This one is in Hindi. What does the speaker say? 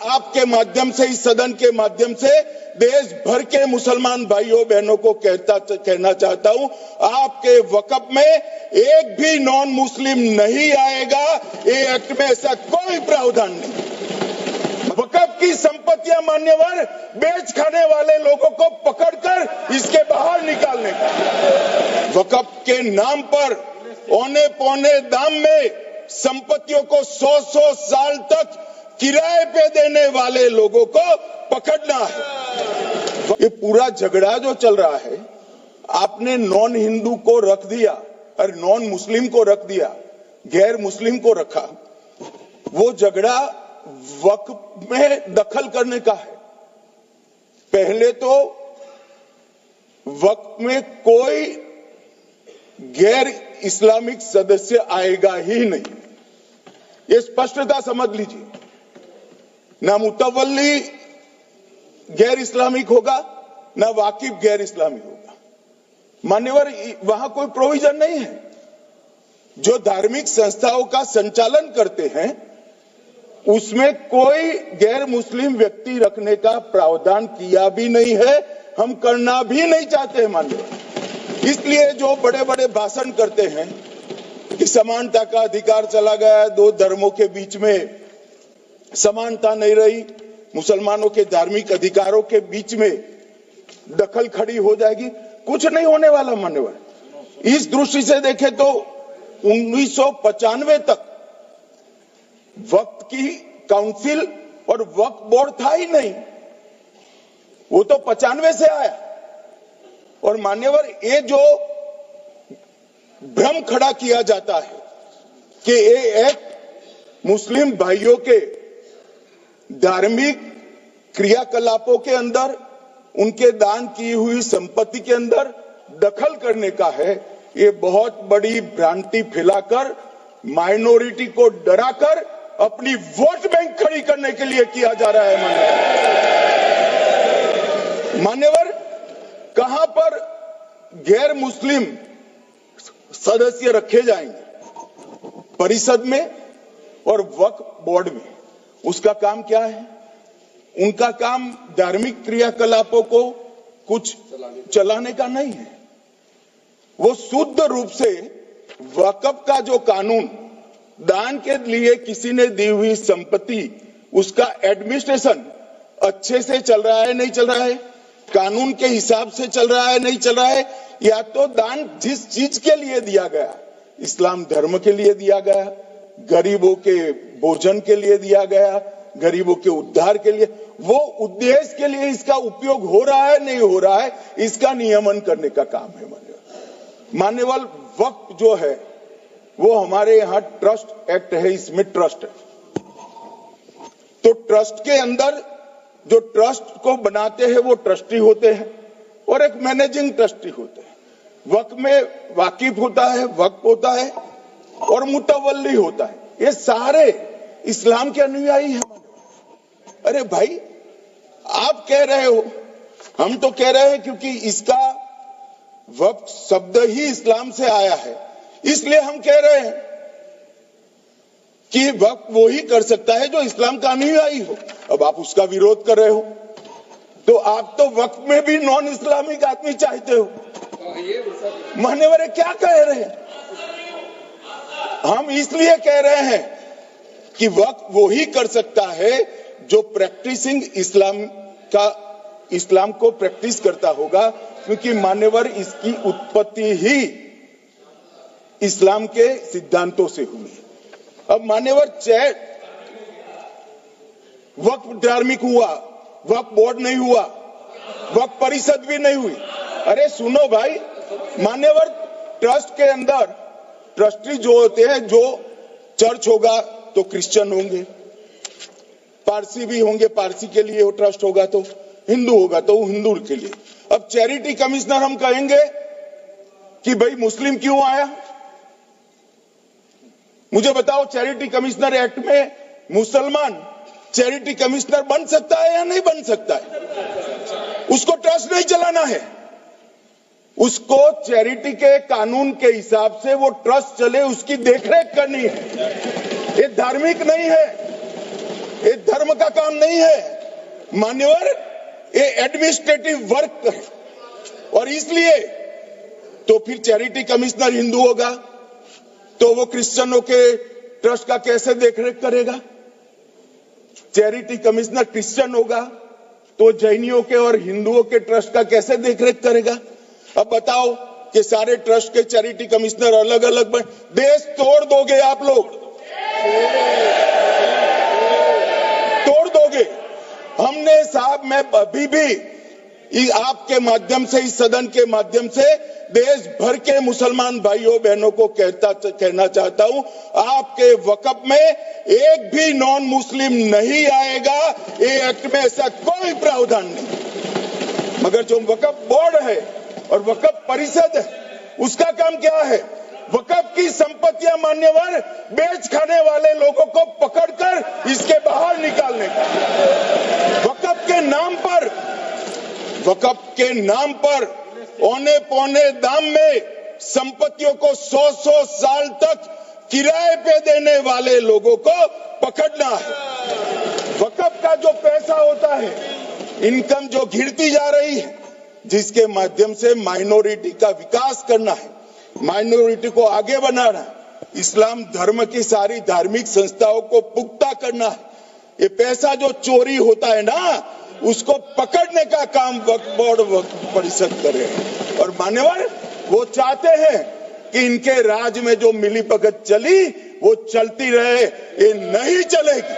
आपके माध्यम से, इस सदन के माध्यम से देश भर के मुसलमान भाइयों बहनों को कहना चाहता हूं, आपके वक्फ में एक भी नॉन मुस्लिम नहीं आएगा। ये एक्ट में ऐसा कोई प्रावधान नहीं। वक्फ की संपत्तियां मान्यवर बेच खाने वाले लोगों को पकड़कर इसके बाहर निकालने का, वक्फ के नाम पर औने पौने दाम में संपत्तियों को 100-100 साल तक किराए पे देने वाले लोगों को पकड़ना है। ये पूरा झगड़ा जो चल रहा है, आपने नॉन हिंदू को रख दिया और नॉन मुस्लिम को रख दिया, गैर मुस्लिम को रखा। वो झगड़ा वक्फ में दखल करने का है। पहले तो वक्फ में कोई गैर इस्लामिक सदस्य आएगा ही नहीं, ये स्पष्टता समझ लीजिए। ना मुतवल्ली गैर इस्लामिक होगा, ना वाकिफ गैर इस्लामिक होगा। मान्यवर, वहां कोई प्रोविजन नहीं है। जो धार्मिक संस्थाओं का संचालन करते हैं उसमें कोई गैर मुस्लिम व्यक्ति रखने का प्रावधान किया भी नहीं है, हम करना भी नहीं चाहते हैं मान्यवर। इसलिए जो बड़े बड़े भाषण करते हैं कि समानता का अधिकार चला गया, दो धर्मों के बीच में समानता नहीं रही, मुसलमानों के धार्मिक अधिकारों के बीच में दखल खड़ी हो जाएगी, कुछ नहीं होने वाला मान्यवर। इस दृष्टि से देखें तो 1995 तक वक्फ की काउंसिल और वक्फ बोर्ड था ही नहीं, वो तो 95 से आया। और मान्यवर, ये जो भ्रम खड़ा किया जाता है कि ये एक मुस्लिम भाइयों के धार्मिक क्रियाकलापों के अंदर, उनके दान की हुई संपत्ति के अंदर दखल करने का है, ये बहुत बड़ी भ्रांति फैलाकर माइनॉरिटी को डराकर अपनी वोट बैंक खड़ी करने के लिए किया जा रहा है मान्यवर। कहां पर गैर मुस्लिम सदस्य रखे जाएंगे? परिषद में और वक्फ बोर्ड में। उसका काम क्या है? उनका काम धार्मिक क्रियाकलापों को कुछ चलाने का नहीं है। वो शुद्ध रूप से वक्फ का जो कानून, दान के लिए किसी ने दी हुई संपत्ति, उसका एडमिनिस्ट्रेशन अच्छे से चल रहा है नहीं चल रहा है, कानून के हिसाब से चल रहा है नहीं चल रहा है, या तो दान जिस चीज के लिए दिया गया, इस्लाम धर्म के लिए दिया गया, गरीबों के भोजन के लिए दिया गया, गरीबों के उद्धार के लिए, वो उद्देश्य के लिए इसका उपयोग हो रहा है नहीं हो रहा है, इसका नियमन करने का काम है मान्यवर। वक्फ जो है वो हमारे यहाँ ट्रस्ट एक्ट है, इसमें ट्रस्ट है। तो ट्रस्ट के अंदर जो ट्रस्ट को बनाते हैं वो ट्रस्टी होते हैं और एक मैनेजिंग ट्रस्टी होते हैं। वक्फ में वाकिफ होता है, वक्फ होता है और मुतवल्ली होता है। ये सारे इस्लाम के अनुयायी हैं। अरे भाई, आप कह रहे हो, हम तो कह रहे हैं क्योंकि इसका वक्फ शब्द ही इस्लाम से आया है, इसलिए हम कह रहे हैं कि वक्फ वो ही कर सकता है जो इस्लाम का अनुयायी हो। अब आप उसका विरोध कर रहे हो तो आप तो वक्फ में भी नॉन इस्लामिक आदमी चाहते हो। मान्यवर, क्या कह रहे हैं? हम इसलिए कह रहे हैं कि वक्फ वो ही कर सकता है जो प्रैक्टिसिंग इस्लाम को प्रैक्टिस करता होगा, क्योंकि मान्यवर इसकी उत्पत्ति ही इस्लाम के सिद्धांतों से हुई है। अब मान्यवर, चाहे वक्फ धार्मिक हुआ, वक्फ बोर्ड नहीं हुआ, वक्फ परिषद भी नहीं हुई। अरे सुनो भाई, मान्यवर, ट्रस्ट के अंदर ट्रस्टी जो होते हैं, जो चर्च होगा तो क्रिश्चियन होंगे, पारसी भी होंगे, पारसी के लिए वो ट्रस्ट होगा, तो हिंदू होगा तो हिंदू के लिए। अब चैरिटी कमिश्नर हम कहेंगे कि भाई मुस्लिम क्यों आया? मुझे बताओ, चैरिटी कमिश्नर एक्ट में मुसलमान चैरिटी कमिश्नर बन सकता है या नहीं बन सकता है? उसको ट्रस्ट नहीं चलाना है, उसको चैरिटी के कानून के हिसाब से वो ट्रस्ट चले, उसकी देखरेख करनी है। ये धार्मिक नहीं है, ये धर्म का काम नहीं है मान्यवर, ये एडमिनिस्ट्रेटिव वर्क है। और इसलिए तो फिर चैरिटी कमिश्नर हिंदू होगा तो वो क्रिश्चियनों के ट्रस्ट का कैसे देखरेख करेगा? चैरिटी कमिश्नर क्रिश्चियन होगा तो जैनियों के और हिंदुओं के ट्रस्ट का कैसे देखरेख करेगा? अब बताओ कि सारे ट्रस्ट के चैरिटी कमिश्नर अलग अलग बन, देश तोड़ दोगे आप लोग, तोड़ दोगे। हमने साहब, मैं अभी भी आपके माध्यम से, इस सदन के माध्यम से देश भर के मुसलमान भाइयों बहनों को कहना चाहता हूं, आपके वक्फ में एक भी नॉन मुस्लिम नहीं आएगा। ये एक्ट में ऐसा कोई प्रावधान नहीं। मगर जो वक्फ बोर्ड है और वक्फ परिषद है, उसका काम क्या है? वक्फ की संपत्तियां मान्यवर बेच खाने वाले लोगों को पकड़कर इसके बाहर निकालने का। वक्फ के नाम पर औने पौने दाम में संपत्तियों को 100 साल तक किराए पे देने वाले लोगों को पकड़ना है। वक्फ का जो पैसा होता है, इनकम जो घिरती जा रही है, जिसके माध्यम से माइनॉरिटी का विकास करना है, माइनॉरिटी को आगे बढ़ाना है, इस्लाम धर्म की सारी धार्मिक संस्थाओं को पुख्ता करना है। ये पैसा जो चोरी होता है ना, उसको पकड़ने का काम वक्फ बोर्ड, वक्फ परिषद करे। और मान्यवर, वो चाहते हैं कि इनके राज में जो मिलीभगत चली वो चलती रहे, ये नहीं चलेगी।